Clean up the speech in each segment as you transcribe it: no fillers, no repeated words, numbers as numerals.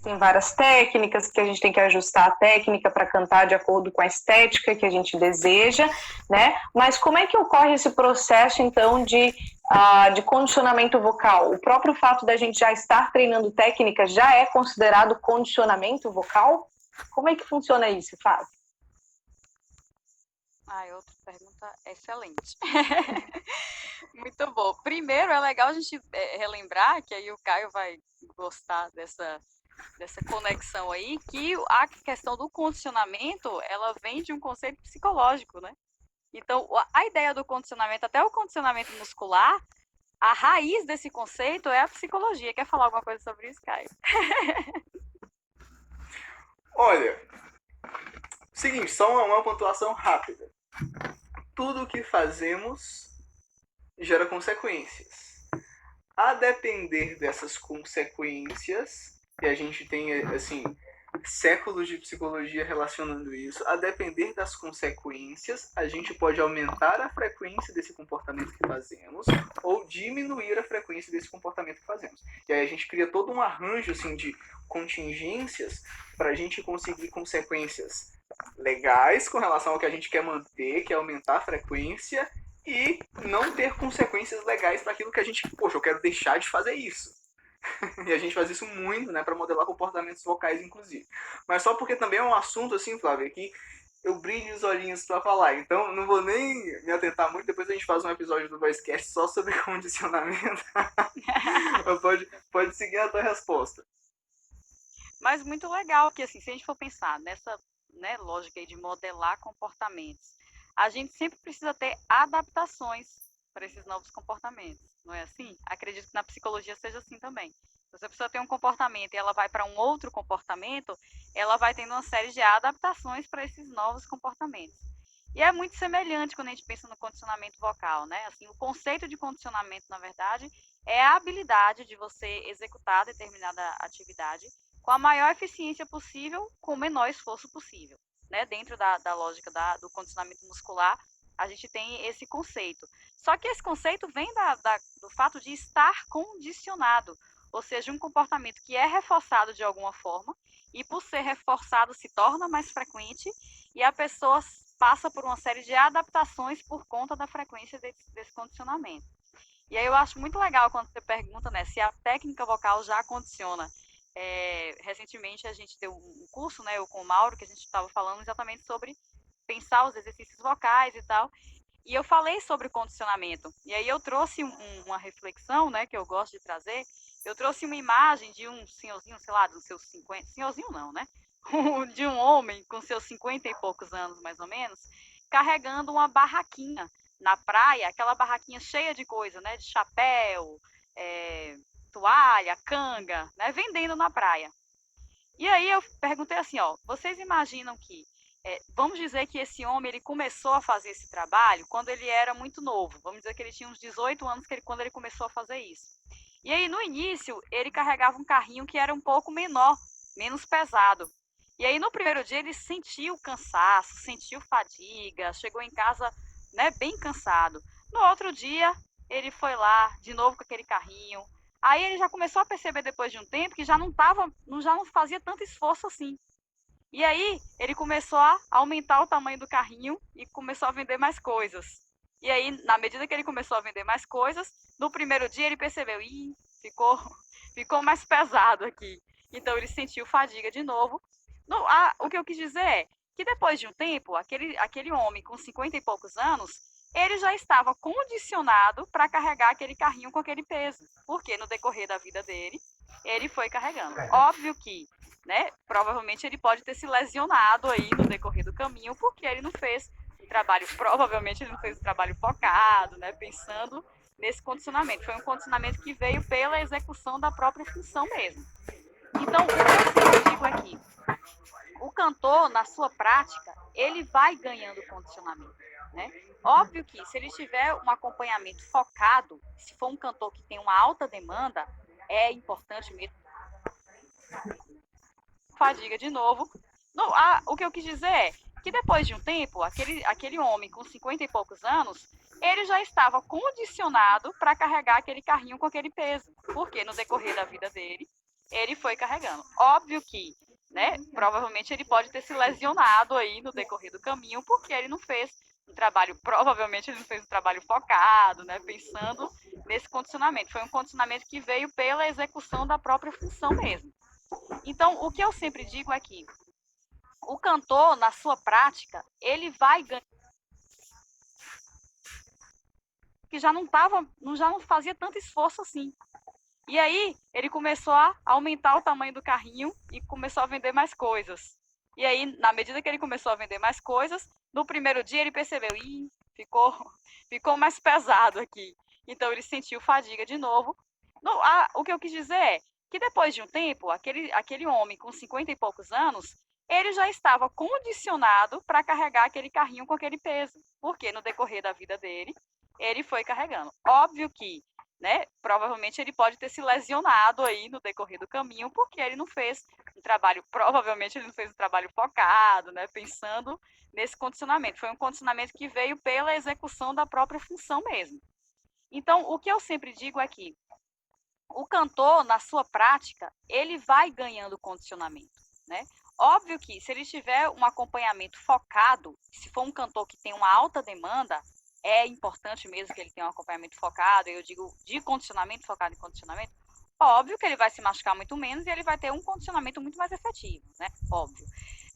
tem várias técnicas, que a gente tem que ajustar a técnica para cantar de acordo com a estética que a gente deseja, né? Mas como é que ocorre esse processo, então, de condicionamento vocal? O próprio fato da gente já estar treinando técnica já é considerado condicionamento vocal? Como é que funciona isso, Fábio? Outra pergunta excelente. Muito bom. Primeiro, é legal a gente relembrar, que aí o Caio vai gostar dessa conexão aí, que a questão do condicionamento, ela vem de um conceito psicológico, né? Então, a ideia do condicionamento, até o condicionamento muscular, a raiz desse conceito é a psicologia. Quer falar alguma coisa sobre isso, Caio? Olha, seguinte, só uma pontuação rápida. Tudo o que fazemos gera consequências. A depender dessas consequências, e a gente tem, assim, séculos de psicologia relacionando isso, a depender das consequências, a gente pode aumentar a frequência desse comportamento que fazemos ou diminuir a frequência desse comportamento que fazemos. E aí a gente cria todo um arranjo, assim, de contingências para a gente conseguir consequências legais com relação ao que a gente quer manter, que é aumentar a frequência, e não ter consequências legais para aquilo que a gente, poxa, eu quero deixar de fazer isso. E a gente faz isso muito, né, para modelar comportamentos vocais, inclusive. Mas só porque também é um assunto, assim, Flávia, que eu brilho os olhinhos para falar. Então, não vou nem me atentar muito. Depois a gente faz um episódio do Voicecast só sobre condicionamento. pode seguir a tua resposta. Mas muito legal, que assim, se a gente for pensar nessa, né, lógica aí de modelar comportamentos, a gente sempre precisa ter adaptações para esses novos comportamentos, não é assim? Acredito que na psicologia seja assim também. Se a pessoa tem um comportamento e ela vai para um outro comportamento, ela vai tendo uma série de adaptações para esses novos comportamentos. E é muito semelhante quando a gente pensa no condicionamento vocal, né? Assim, o conceito de condicionamento, na verdade, é a habilidade de você executar determinada atividade com a maior eficiência possível, com o menor esforço possível. Né? Dentro da lógica do condicionamento muscular, a gente tem esse conceito. Só que esse conceito vem do fato de estar condicionado, ou seja, um comportamento que é reforçado de alguma forma, e por ser reforçado se torna mais frequente, e a pessoa passa por uma série de adaptações por conta da frequência desse condicionamento. E aí eu acho muito legal quando você pergunta, né, se a técnica vocal já condiciona. Recentemente a gente deu um curso, né, eu com o Mauro, que a gente estava falando exatamente sobre pensar os exercícios vocais e tal. E eu falei sobre condicionamento. E aí eu trouxe uma reflexão, né, que eu gosto de trazer. Eu trouxe uma imagem de um senhorzinho, sei lá, dos seus 50, senhorzinho não, né? De um homem com seus 50 e poucos anos, mais ou menos, carregando uma barraquinha na praia, aquela barraquinha cheia de coisa, né? De chapéu, toalha, canga, né? Vendendo na praia. E aí eu perguntei assim, ó, vocês imaginam que, vamos dizer que esse homem, ele começou a fazer esse trabalho quando ele era muito novo, vamos dizer que ele tinha uns 18 anos quando ele começou a fazer isso. E aí, no início, ele carregava um carrinho que era um pouco menor, menos pesado. E aí, no primeiro dia, ele sentiu cansaço, sentiu fadiga, chegou em casa, né, bem cansado. No outro dia, ele foi lá, de novo com aquele carrinho. Aí ele já começou a perceber depois de um tempo que já não fazia tanto esforço assim. E aí ele começou a aumentar o tamanho do carrinho e começou a vender mais coisas. E aí, na medida que ele começou a vender mais coisas, no primeiro dia ele percebeu, ficou mais pesado aqui. Então ele sentiu fadiga de novo. O que eu quis dizer é que depois de um tempo, aquele homem com 50 e poucos anos, ele já estava condicionado para carregar aquele carrinho com aquele peso. Porque no decorrer da vida dele, ele foi carregando. Óbvio que, né, provavelmente ele pode ter se lesionado aí no decorrer do caminho, porque ele não fez o trabalho, provavelmente ele não fez o trabalho focado, né, pensando nesse condicionamento. Foi um condicionamento que veio pela execução da própria função mesmo. Então, o que eu digo aqui? O cantor, na sua prática, ele vai ganhando condicionamento, né? Óbvio que se ele tiver um acompanhamento focado, se for um cantor que tem uma alta demanda, é importante mesmo. Fadiga de novo. O que eu quis dizer é que depois de um tempo, aquele homem com 50 e poucos anos, ele já estava condicionado para carregar aquele carrinho com aquele peso. Porque no decorrer da vida dele, ele foi carregando. Óbvio que, né, provavelmente ele pode ter se lesionado aí no decorrer do caminho, porque ele não fez um trabalho, provavelmente ele não fez um trabalho focado, né, pensando nesse condicionamento. Foi um condicionamento que veio pela execução da própria função mesmo. Então, o que eu sempre digo é que o cantor, na sua prática, ele vai ganhar, que já não fazia tanto esforço assim. E aí, ele começou a aumentar o tamanho do carrinho e começou a vender mais coisas. E aí, na medida que ele começou a vender mais coisas, no primeiro dia ele percebeu, ficou mais pesado aqui. Então, ele sentiu fadiga de novo. O que eu quis dizer é que depois de um tempo, aquele homem com 50 e poucos anos, ele já estava condicionado para carregar aquele carrinho com aquele peso. Porque no decorrer da vida dele, ele foi carregando. Óbvio que, né, provavelmente ele pode ter se lesionado aí no decorrer do caminho, porque ele não fez um trabalho, provavelmente ele não fez um trabalho focado, né, pensando nesse condicionamento. Foi um condicionamento que veio pela execução da própria função mesmo. Então, o que eu sempre digo é que o cantor, na sua prática, ele vai ganhando condicionamento, né? Óbvio que se ele tiver um acompanhamento focado, se for um cantor que tem uma alta demanda, é importante mesmo que ele tenha um acompanhamento focado, eu digo de condicionamento, focado em condicionamento, óbvio que ele vai se machucar muito menos e ele vai ter um condicionamento muito mais efetivo, né? Óbvio.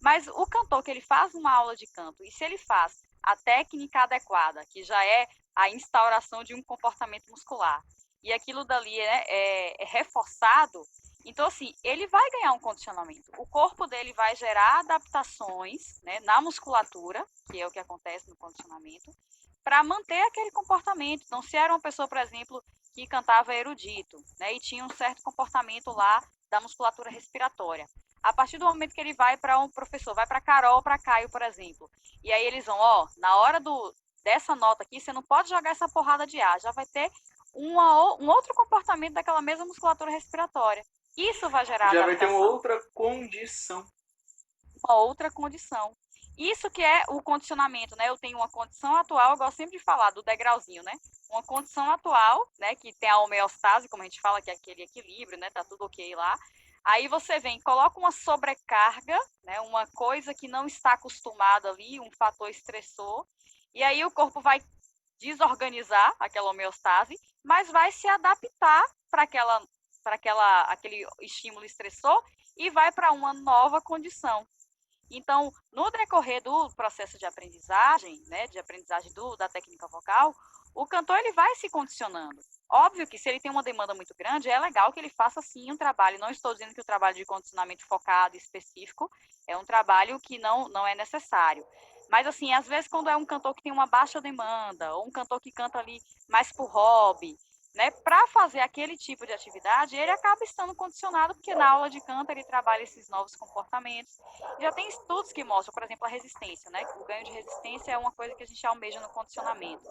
Mas o cantor que ele faz uma aula de canto, e se ele faz a técnica adequada, que já é a instauração de um comportamento muscular, e aquilo dali é reforçado, então, assim, ele vai ganhar um condicionamento. O corpo dele vai gerar adaptações, né, na musculatura, que é o que acontece no condicionamento, para manter aquele comportamento. Então, se era uma pessoa, por exemplo, que cantava erudito, né, e tinha um certo comportamento lá da musculatura respiratória, a partir do momento que ele vai para um professor, vai para Carol, para Caio, por exemplo, e aí eles vão, na hora dessa nota aqui, você não pode jogar essa porrada de ar, já vai ter um outro comportamento daquela mesma musculatura respiratória. Isso vai gerar já adaptação. vai ter uma outra condição. Uma outra condição. Isso que é o condicionamento, né? Eu tenho uma condição atual, eu gosto sempre de falar do degrauzinho, né? Uma condição atual, né? Que tem a homeostase, como a gente fala, que é aquele equilíbrio, né? Tá tudo ok lá. Aí você vem, coloca uma sobrecarga, né? Uma coisa que não está acostumada ali, um fator estressor, e aí o corpo vai desorganizar aquela homeostase, mas vai se adaptar para aquele estímulo estressor e vai para uma nova condição. Então, no decorrer do processo de aprendizagem, né, de aprendizagem da técnica vocal, o cantor ele vai se condicionando. Óbvio que se ele tem uma demanda muito grande, é legal que ele faça sim um trabalho. Não estou dizendo que o trabalho de condicionamento focado, específico, é um trabalho que não é necessário. Mas, assim, às vezes, quando é um cantor que tem uma baixa demanda, ou um cantor que canta ali mais por hobby, né, para fazer aquele tipo de atividade, ele acaba estando condicionado, porque na aula de canto ele trabalha esses novos comportamentos. Já tem estudos que mostram, por exemplo, a resistência, né? O ganho de resistência é uma coisa que a gente almeja no condicionamento.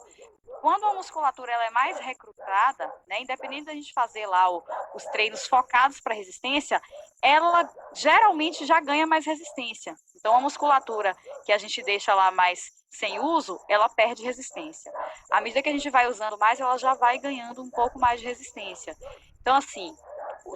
Quando a musculatura ela é mais recrutada, né, independente da gente fazer lá os treinos focados para resistência, ela geralmente já ganha mais resistência. Então, a musculatura que a gente deixa lá mais sem uso, ela perde resistência. À medida que a gente vai usando mais, ela já vai ganhando um pouco mais de resistência. Então, assim,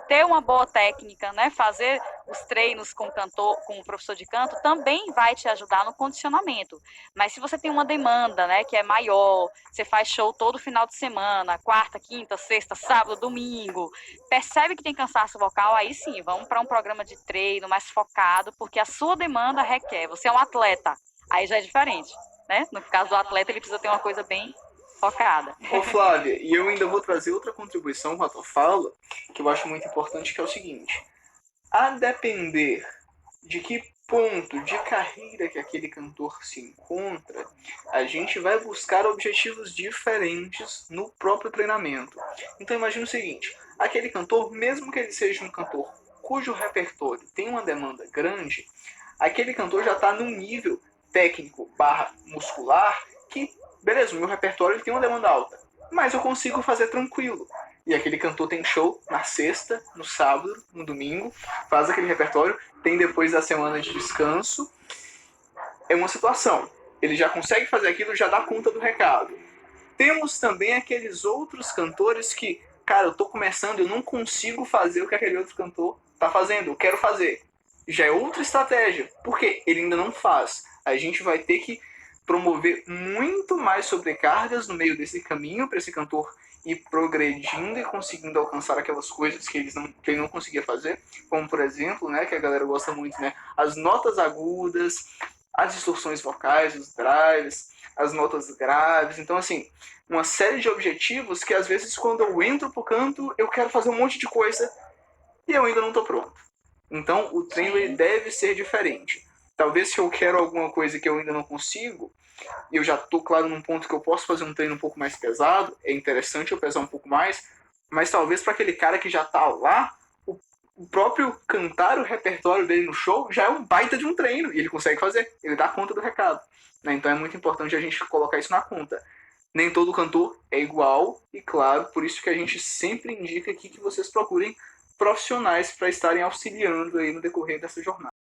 ter uma boa técnica, né, fazer os treinos com o professor de canto, também vai te ajudar no condicionamento. Mas se você tem uma demanda, né, que é maior, você faz show todo final de semana, quarta, quinta, sexta, sábado, domingo, percebe que tem cansaço vocal, aí sim, vamos para um programa de treino mais focado, porque a sua demanda requer. Você é um atleta, aí já é diferente, né? No caso do atleta, ele precisa ter uma coisa bem focada. Ô Flávia, e eu ainda vou trazer outra contribuição com a tua fala, que eu acho muito importante, que é o seguinte: a depender de que ponto de carreira que aquele cantor se encontra, a gente vai buscar objetivos diferentes no próprio treinamento. Então imagina o seguinte: aquele cantor, mesmo que ele seja um cantor cujo repertório tem uma demanda grande, aquele cantor já está num nível técnico / muscular que, beleza, o meu repertório ele tem uma demanda alta, mas eu consigo fazer tranquilo. E aquele cantor tem show na sexta, no sábado, no domingo, faz aquele repertório, tem depois da semana de descanso. É uma situação. Ele já consegue fazer aquilo, já dá conta do recado. Temos também aqueles outros cantores que cara, eu tô começando, eu não consigo fazer o que aquele outro cantor tá fazendo, eu quero fazer. Já é outra estratégia, porque ele ainda não faz. A gente vai ter que promover muito mais sobrecargas no meio desse caminho para esse cantor ir progredindo e conseguindo alcançar aquelas coisas que ele não conseguia fazer, como por exemplo, né, que a galera gosta muito, né, as notas agudas, as distorções vocais, os drives, as notas graves. Então, assim, uma série de objetivos que às vezes quando eu entro pro canto, eu quero fazer um monte de coisa e eu ainda não tô pronto. Então, o treino ele deve ser diferente. Talvez se eu quero alguma coisa que eu ainda não consigo, e eu já estou, claro, num ponto que eu posso fazer um treino um pouco mais pesado, é interessante eu pesar um pouco mais, mas talvez para aquele cara que já está lá, o próprio cantar o repertório dele no show já é um baita de um treino, e ele consegue fazer, ele dá conta do recado. Né? Então é muito importante a gente colocar isso na conta. Nem todo cantor é igual, e claro, por isso que a gente sempre indica aqui que vocês procurem profissionais para estarem auxiliando aí no decorrer dessa jornada.